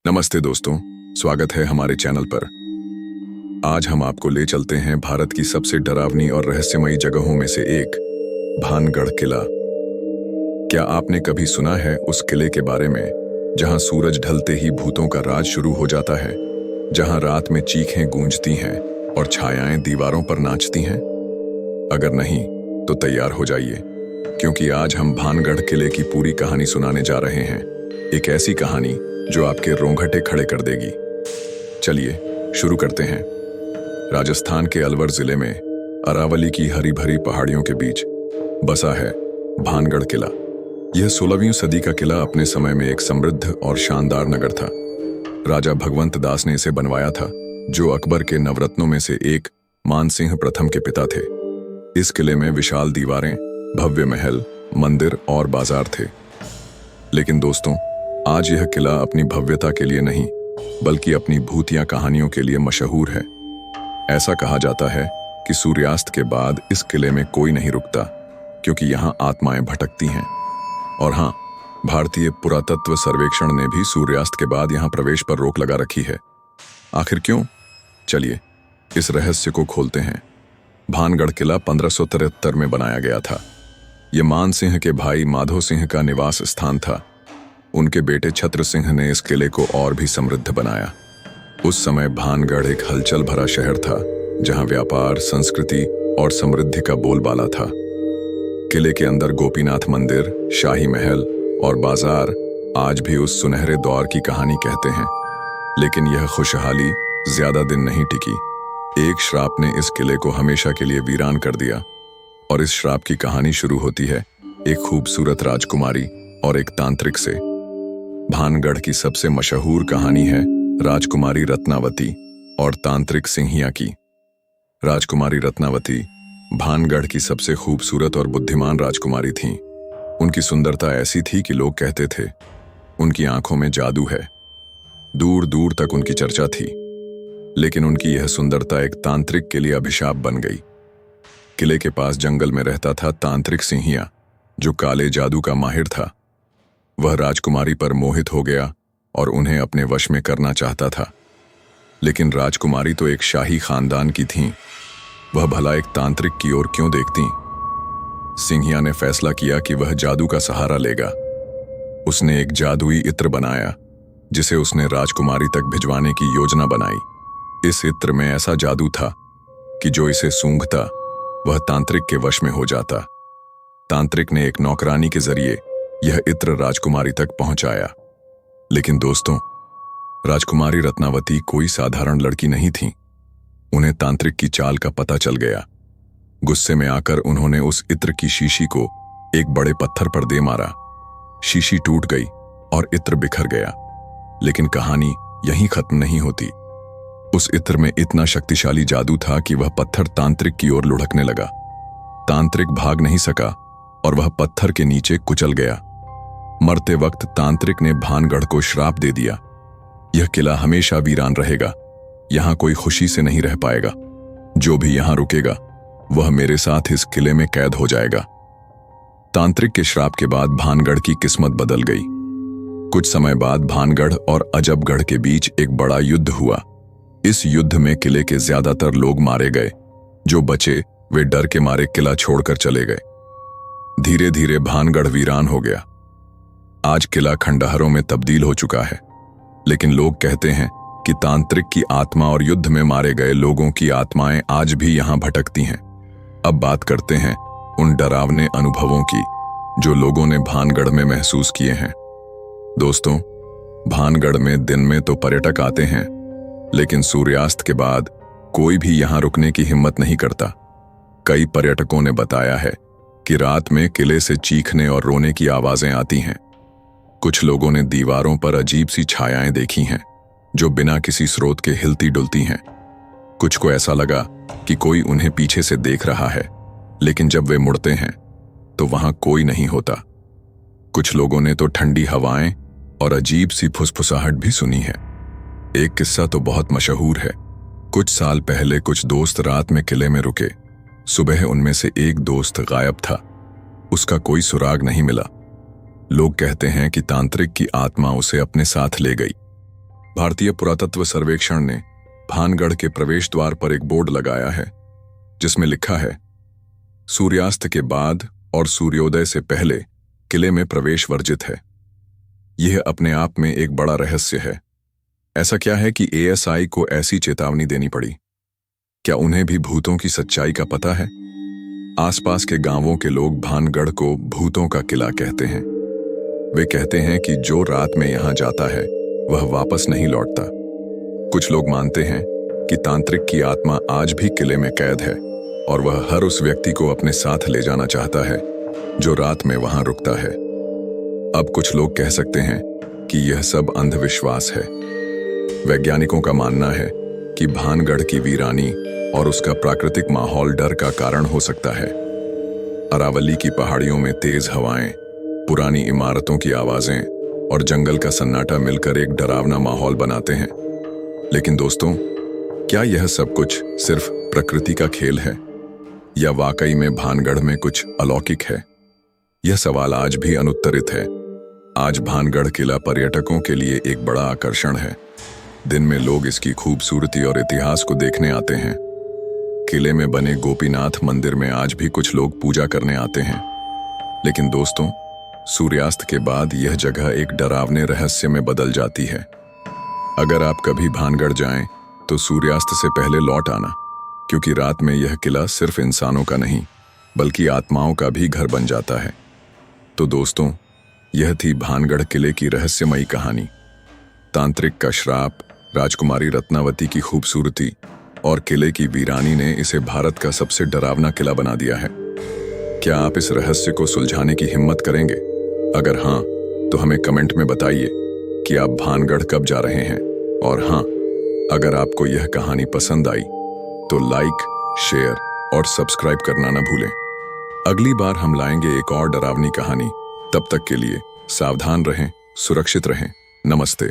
नमस्ते दोस्तों, स्वागत है हमारे चैनल पर। आज हम आपको ले चलते हैं भारत की सबसे डरावनी और रहस्यमयी जगहों में से एक, भानगढ़ किला। क्या आपने कभी सुना है उस किले के बारे में जहां सूरज ढलते ही भूतों का राज शुरू हो जाता है, जहां रात में चीखें गूंजती हैं और छायाएं दीवारों पर नाचती हैं? अगर नहीं तो तैयार हो जाइए, क्योंकि आज हम भानगढ़ किले की पूरी कहानी सुनाने जा रहे हैं। एक ऐसी कहानी जो आपके रोंगटे खड़े कर देगी। चलिए शुरू करते हैं। राजस्थान के अलवर जिले में अरावली की हरी भरी पहाड़ियों के बीच बसा है भानगढ़ किला। यह 16वीं सदी का किला अपने समय में एक समृद्ध और शानदार नगर था। राजा भगवंत दास ने इसे बनवाया था, जो अकबर के नवरत्नों में से एक मानसिंह प्रथम के पिता थे। इस किले में विशाल दीवारें, भव्य महल, मंदिर और बाजार थे। लेकिन दोस्तों, आज यह किला अपनी भव्यता के लिए नहीं, बल्कि अपनी भूतिया कहानियों के लिए मशहूर है। ऐसा कहा जाता है कि सूर्यास्त के बाद इस किले में कोई नहीं रुकता, क्योंकि यहाँ आत्माएं भटकती हैं। और हाँ, भारतीय पुरातत्व सर्वेक्षण ने भी सूर्यास्त के बाद यहाँ प्रवेश पर रोक लगा रखी है। आखिर क्यों? चलिए इस रहस्य को खोलते हैं। भानगढ़ किला 1573 में बनाया गया था। यह मान सिंह के भाई माधो सिंह का निवास स्थान था। उनके बेटे छत्र सिंह ने इस किले को और भी समृद्ध बनाया। उस समय भानगढ़ एक हलचल भरा शहर था, जहां व्यापार, संस्कृति और समृद्धि का बोलबाला था। किले के अंदर गोपीनाथ मंदिर, शाही महल और बाजार आज भी उस सुनहरे दौर की कहानी कहते हैं। लेकिन यह खुशहाली ज्यादा दिन नहीं टिकी। एक श्राप ने इस किले को हमेशा के लिए वीरान कर दिया। और इस श्राप की कहानी शुरू होती है एक खूबसूरत राजकुमारी और एक तांत्रिक से। भानगढ़ की सबसे मशहूर कहानी है राजकुमारी रत्नावती और तांत्रिक सिंहिया की। राजकुमारी रत्नावती भानगढ़ की सबसे खूबसूरत और बुद्धिमान राजकुमारी थीं। उनकी सुंदरता ऐसी थी कि लोग कहते थे उनकी आंखों में जादू है। दूर दूर तक उनकी चर्चा थी। लेकिन उनकी यह सुंदरता एक तांत्रिक के लिए अभिशाप बन गई। किले के पास जंगल में रहता था तांत्रिक सिंहिया, जो काले जादू का माहिर था। वह राजकुमारी पर मोहित हो गया और उन्हें अपने वश में करना चाहता था। लेकिन राजकुमारी तो एक शाही खानदान की थीं। वह भला एक तांत्रिक की ओर क्यों देखती? सिंहिया ने फैसला किया कि वह जादू का सहारा लेगा। उसने एक जादुई इत्र बनाया, जिसे उसने राजकुमारी तक भिजवाने की योजना बनाई। इस इत्र में ऐसा जादू था कि जो इसे सूंघता वह तांत्रिक के वश में हो जाता। तांत्रिक ने एक नौकरानी के जरिए यह इत्र राजकुमारी तक पहुंचाया। लेकिन दोस्तों, राजकुमारी रत्नावती कोई साधारण लड़की नहीं थी। उन्हें तांत्रिक की चाल का पता चल गया। गुस्से में आकर उन्होंने उस इत्र की शीशी को एक बड़े पत्थर पर दे मारा। शीशी टूट गई और इत्र बिखर गया। लेकिन कहानी यहीं खत्म नहीं होती। उस इत्र में इतना शक्तिशाली जादू था कि वह पत्थर तांत्रिक की ओर लुढ़कने लगा। तांत्रिक भाग नहीं सका और वह पत्थर के नीचे कुचल गया। मरते वक्त तांत्रिक ने भानगढ़ को श्राप दे दिया, यह किला हमेशा वीरान रहेगा। यहां कोई खुशी से नहीं रह पाएगा। जो भी यहां रुकेगा वह मेरे साथ इस किले में कैद हो जाएगा। तांत्रिक के श्राप के बाद भानगढ़ की किस्मत बदल गई। कुछ समय बाद भानगढ़ और अजबगढ़ के बीच एक बड़ा युद्ध हुआ। इस युद्ध में किले के ज्यादातर लोग मारे गए। जो बचे वे डर के मारे किला छोड़कर चले गए। धीरे धीरे भानगढ़ वीरान हो गया। आज किला खंडहरों में तब्दील हो चुका है। लेकिन लोग कहते हैं कि तांत्रिक की आत्मा और युद्ध में मारे गए लोगों की आत्माएं आज भी यहां भटकती हैं। अब बात करते हैं उन डरावने अनुभवों की जो लोगों ने भानगढ़ में महसूस किए हैं। दोस्तों, भानगढ़ में दिन में तो पर्यटक आते हैं, लेकिन सूर्यास्त के बाद कोई भी यहां रुकने की हिम्मत नहीं करता। कई पर्यटकों ने बताया है कि रात में किले से चीखने और रोने की आवाजें आती हैं। कुछ लोगों ने दीवारों पर अजीब सी छायाएं देखी हैं, जो बिना किसी स्रोत के हिलती डुलती हैं। कुछ को ऐसा लगा कि कोई उन्हें पीछे से देख रहा है, लेकिन जब वे मुड़ते हैं तो वहां कोई नहीं होता। कुछ लोगों ने तो ठंडी हवाएं और अजीब सी फुसफुसाहट भी सुनी है। एक किस्सा तो बहुत मशहूर है। कुछ साल पहले कुछ दोस्त रात में किले में रुके। सुबह उनमें से एक दोस्त गायब था। उसका कोई सुराग नहीं मिला। लोग कहते हैं कि तांत्रिक की आत्मा उसे अपने साथ ले गई। भारतीय पुरातत्व सर्वेक्षण ने भानगढ़ के प्रवेश द्वार पर एक बोर्ड लगाया है जिसमें लिखा है, सूर्यास्त के बाद और सूर्योदय से पहले किले में प्रवेश वर्जित है। यह अपने आप में एक बड़ा रहस्य है। ऐसा क्या है कि एएसआई को ऐसी चेतावनी देनी पड़ी? क्या उन्हें भी भूतों की सच्चाई का पता है? आसपास के गांवों के लोग भानगढ़ को भूतों का किला कहते हैं। वे कहते हैं कि जो रात में यहां जाता है वह वापस नहीं लौटता। कुछ लोग मानते हैं कि तांत्रिक की आत्मा आज भी किले में कैद है और वह हर उस व्यक्ति को अपने साथ ले जाना चाहता है जो रात में वहां रुकता है। अब कुछ लोग कह सकते हैं कि यह सब अंधविश्वास है। वैज्ञानिकों का मानना है कि भानगढ़ की वीरानी और उसका प्राकृतिक माहौल डर का कारण हो सकता है। अरावली की पहाड़ियों में तेज हवाएं, पुरानी इमारतों की आवाजें और जंगल का सन्नाटा मिलकर एक डरावना माहौल बनाते हैं। लेकिन दोस्तों, क्या यह सब कुछ सिर्फ प्रकृति का खेल है या वाकई में भानगढ़ में कुछ अलौकिक है? यह सवाल आज भी अनुत्तरित है। आज भानगढ़ किला पर्यटकों के लिए एक बड़ा आकर्षण है। दिन में लोग इसकी खूबसूरती और इतिहास को देखने आते हैं। किले में बने गोपीनाथ मंदिर में आज भी कुछ लोग पूजा करने आते हैं। लेकिन दोस्तों, सूर्यास्त के बाद यह जगह एक डरावने रहस्य में बदल जाती है। अगर आप कभी भानगढ़ जाएं तो सूर्यास्त से पहले लौट आना, क्योंकि रात में यह किला सिर्फ इंसानों का नहीं बल्कि आत्माओं का भी घर बन जाता है। तो दोस्तों, यह थी भानगढ़ किले की रहस्यमयी कहानी। तांत्रिक का श्राप, राजकुमारी रत्नावती की खूबसूरती और किले की वीरानी ने इसे भारत का सबसे डरावना किला बना दिया है। क्या आप इस रहस्य को सुलझाने की हिम्मत करेंगे? अगर हाँ, तो हमें कमेंट में बताइए कि आप भानगढ़ कब जा रहे हैं। और हाँ, अगर आपको यह कहानी पसंद आई तो लाइक, शेयर और सब्सक्राइब करना न भूलें। अगली बार हम लाएंगे एक और डरावनी कहानी। तब तक के लिए सावधान रहें, सुरक्षित रहें। नमस्ते।